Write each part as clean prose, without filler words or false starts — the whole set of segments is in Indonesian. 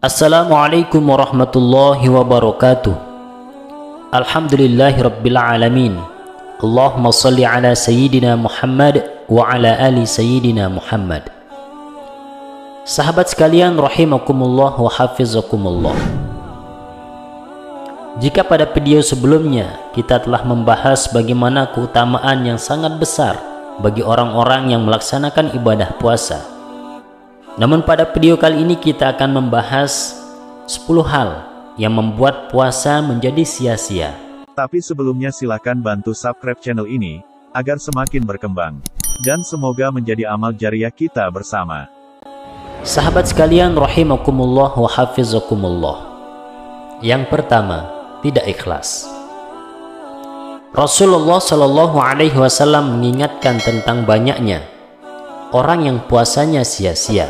Assalamualaikum warahmatullahi wabarakatuh. Alhamdulillahi rabbil alamin. Allahumma salli ala sayyidina Muhammad wa ala ali sayyidina Muhammad. Sahabat sekalian rahimakumullah wa hafizakumullah. Jika pada video sebelumnya kita telah membahas bagaimana keutamaan yang sangat besar bagi orang-orang yang melaksanakan ibadah puasa, namun pada video kali ini kita akan membahas 10 hal yang membuat puasa menjadi sia-sia. Tapi sebelumnya silakan bantu subscribe channel ini, agar semakin berkembang. Dan semoga menjadi amal jariah kita bersama. Sahabat sekalian rahimakumullah wa hafizakumullah. Yang pertama, tidak ikhlas. Rasulullah Shallallahu Alaihi Wasallam mengingatkan tentang banyaknya orang yang puasanya sia-sia.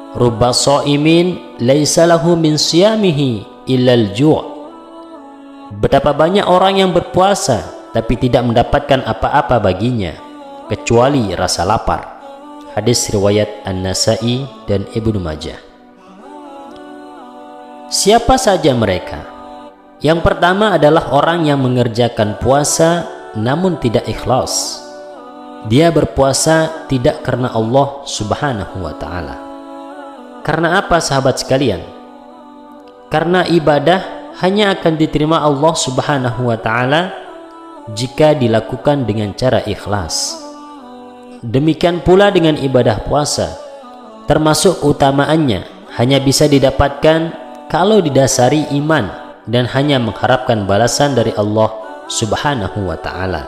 Rubba sha'imin laisa lahu min siyamihi illal ju'. Betapa banyak orang yang berpuasa tapi tidak mendapatkan apa-apa baginya kecuali rasa lapar. Hadis riwayat An-Nasa'i dan Ibnu Majah. Siapa saja mereka? Yang pertama adalah orang yang mengerjakan puasa namun tidak ikhlas. Dia berpuasa tidak karena Allah Subhanahu wa ta'ala. Karena apa sahabat sekalian? Karena ibadah hanya akan diterima Allah Subhanahu wa ta'ala jika dilakukan dengan cara ikhlas. Demikian pula dengan ibadah puasa, termasuk keutamaannya hanya bisa didapatkan kalau didasari iman dan hanya mengharapkan balasan dari Allah Subhanahu wa ta'ala.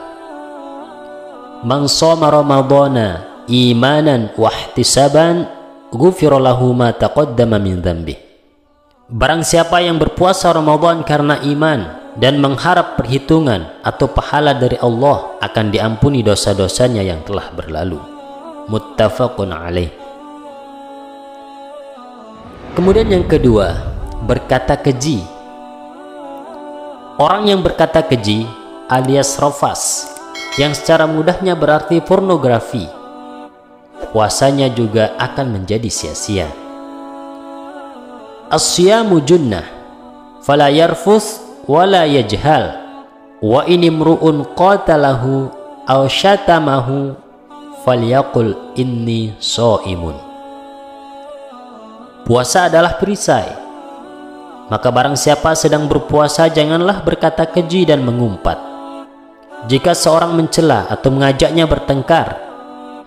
Man shoma ramadhana imanan wa ihtisaban ghufira lahu ma taqaddama min dzambi. Barang siapa yang berpuasa Ramadan karena iman dan mengharap perhitungan atau pahala dari Allah, akan diampuni dosa-dosanya yang telah berlalu. Muttafaqun alaih. Kemudian yang kedua, berkata keji. Orang yang berkata keji alias rafas, yang secara mudahnya berarti pornografi, puasanya juga akan menjadi sia-sia. As-siyamu junnah fala yarfus wala yajhal wa in imru'un qatalahu aw syatamahu falyaqul inni shaimun. Puasa adalah perisai, maka barang siapa sedang berpuasa janganlah berkata keji dan mengumpat. Jika seorang mencela atau mengajaknya bertengkar,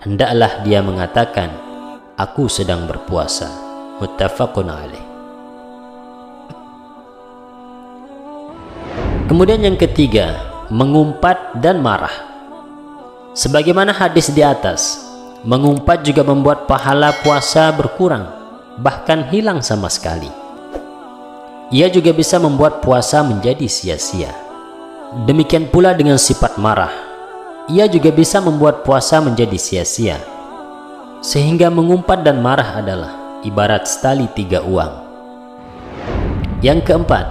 hendaklah dia mengatakan, aku sedang berpuasa. Muttafaqun alaih. Kemudian yang ketiga, mengumpat dan marah. Sebagaimana hadis di atas, mengumpat juga membuat pahala puasa berkurang, bahkan hilang sama sekali. Ia juga bisa membuat puasa menjadi sia-sia. Demikian pula dengan sifat marah. Ia juga bisa membuat puasa menjadi sia-sia. Sehingga mengumpat dan marah adalah ibarat setali 3 uang. Yang keempat,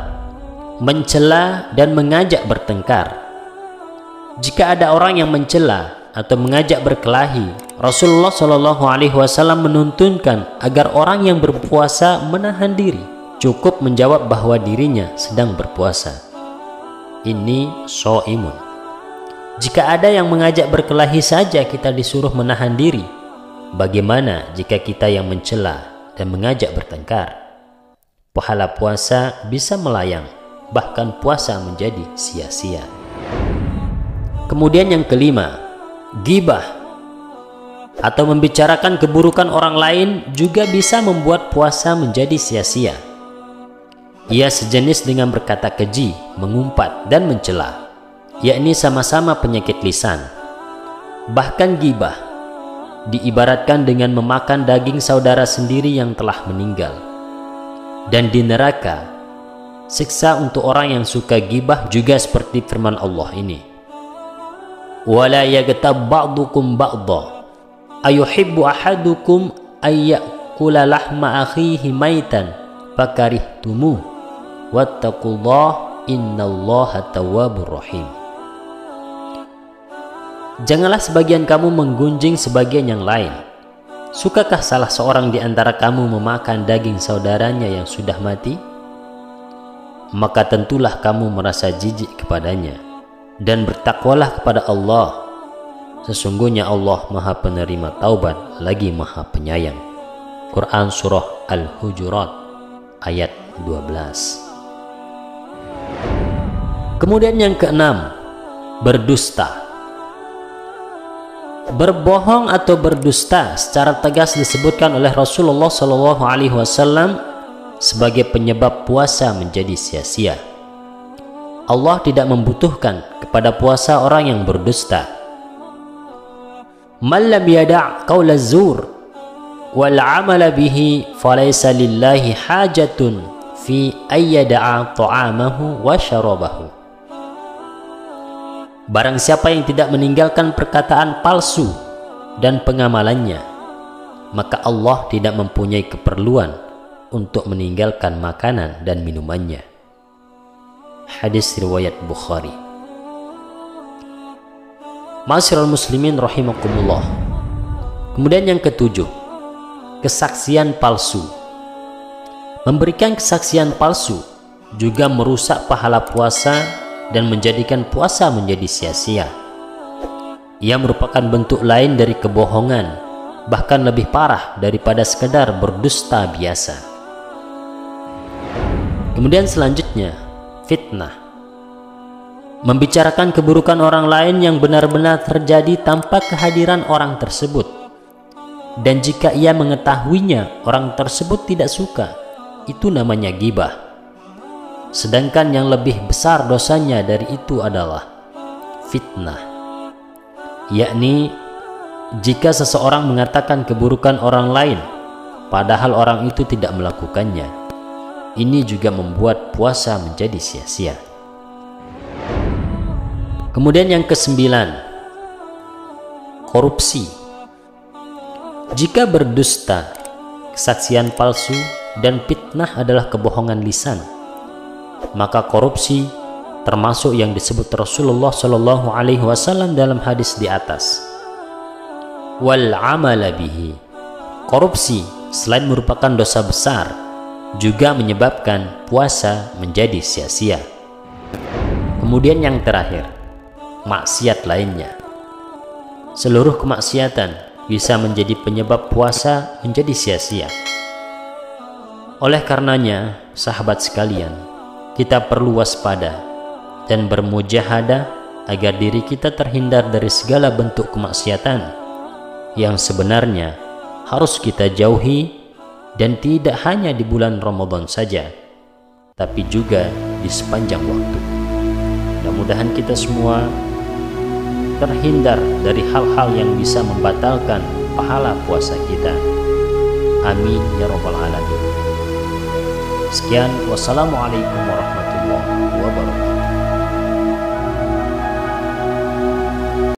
mencela dan mengajak bertengkar. Jika ada orang yang mencela atau mengajak berkelahi, Rasulullah Shallallahu Alaihi Wasallam menuntunkan agar orang yang berpuasa menahan diri, cukup menjawab bahwa dirinya sedang berpuasa. Ini shaimun. Jika ada yang mengajak berkelahi saja kita disuruh menahan diri, bagaimana jika kita yang mencela dan mengajak bertengkar? Pahala puasa bisa melayang, bahkan puasa menjadi sia-sia. Kemudian yang kelima, ghibah atau membicarakan keburukan orang lain juga bisa membuat puasa menjadi sia-sia. Ia sejenis dengan berkata keji, mengumpat dan mencela, yakni sama-sama penyakit lisan. Bahkan ghibah diibaratkan dengan memakan daging saudara sendiri yang telah meninggal. Dan di neraka, siksa untuk orang yang suka ghibah juga seperti firman Allah ini. Wala yaghtab ba'dukum ba'dha ayuhibbu ahadukum ayyakula lahma akhihi maitan fakarihtumuh wattaqullaha innallaha tawwabur rahim. Janganlah sebagian kamu menggunjing sebagian yang lain, Sukakah salah seorang di antara kamu memakan daging saudaranya yang sudah mati? Maka tentulah kamu merasa jijik kepadanya, dan bertakwalah kepada Allah. Sesungguhnya Allah Maha Penerima Taubat lagi Maha Penyayang. Quran Surah Al-Hujurat ayat 12. Kemudian yang keenam, berdusta. Berbohong atau berdusta secara tegas disebutkan oleh Rasulullah SAW sebagai penyebab puasa menjadi sia-sia. Allah tidak membutuhkan kepada puasa orang yang berdusta. Man lam yada' qaula zur wal 'amala bihi falaysa lillahi hajatun fi ayyada'a ta'amahu wa syarabahu. Barang siapa yang tidak meninggalkan perkataan palsu dan pengamalannya, maka Allah tidak mempunyai keperluan untuk meninggalkan makanan dan minumannya. Hadis riwayat Bukhari. Ma'asyiral muslimin rahimakumullah. Kemudian yang ketujuh, kesaksian palsu. Memberikan kesaksian palsu juga merusak pahala puasa dan menjadikan puasa menjadi sia-sia. Ia merupakan bentuk lain dari kebohongan, bahkan lebih parah daripada sekedar berdusta biasa. Kemudian selanjutnya, fitnah. Membicarakan keburukan orang lain yang benar-benar terjadi tanpa kehadiran orang tersebut. Dan jika ia mengetahuinya, orang tersebut tidak suka, itu namanya ghibah. Sedangkan yang lebih besar dosanya dari itu adalah fitnah, yakni jika seseorang mengatakan keburukan orang lain padahal orang itu tidak melakukannya. Ini juga membuat puasa menjadi sia-sia. Kemudian yang kesembilan, korupsi. Jika berdusta, kesaksian palsu, dan fitnah adalah kebohongan lisan, maka korupsi termasuk yang disebut Rasulullah SAW dalam hadis di atas. Wal amala bihi. Korupsi selain merupakan dosa besar, juga menyebabkan puasa menjadi sia-sia. Kemudian yang terakhir, maksiat lainnya. Seluruh kemaksiatan bisa menjadi penyebab puasa menjadi sia-sia. Oleh karenanya, sahabat sekalian, kita perlu waspada dan bermujahadah agar diri kita terhindar dari segala bentuk kemaksiatan yang sebenarnya harus kita jauhi, dan tidak hanya di bulan Ramadan saja, tapi juga di sepanjang waktu. Mudah-mudahan kita semua terhindar dari hal-hal yang bisa membatalkan pahala puasa kita. Amin ya rabbal alamin. Sekian, wassalamualaikum warahmatullahi wabarakatuh.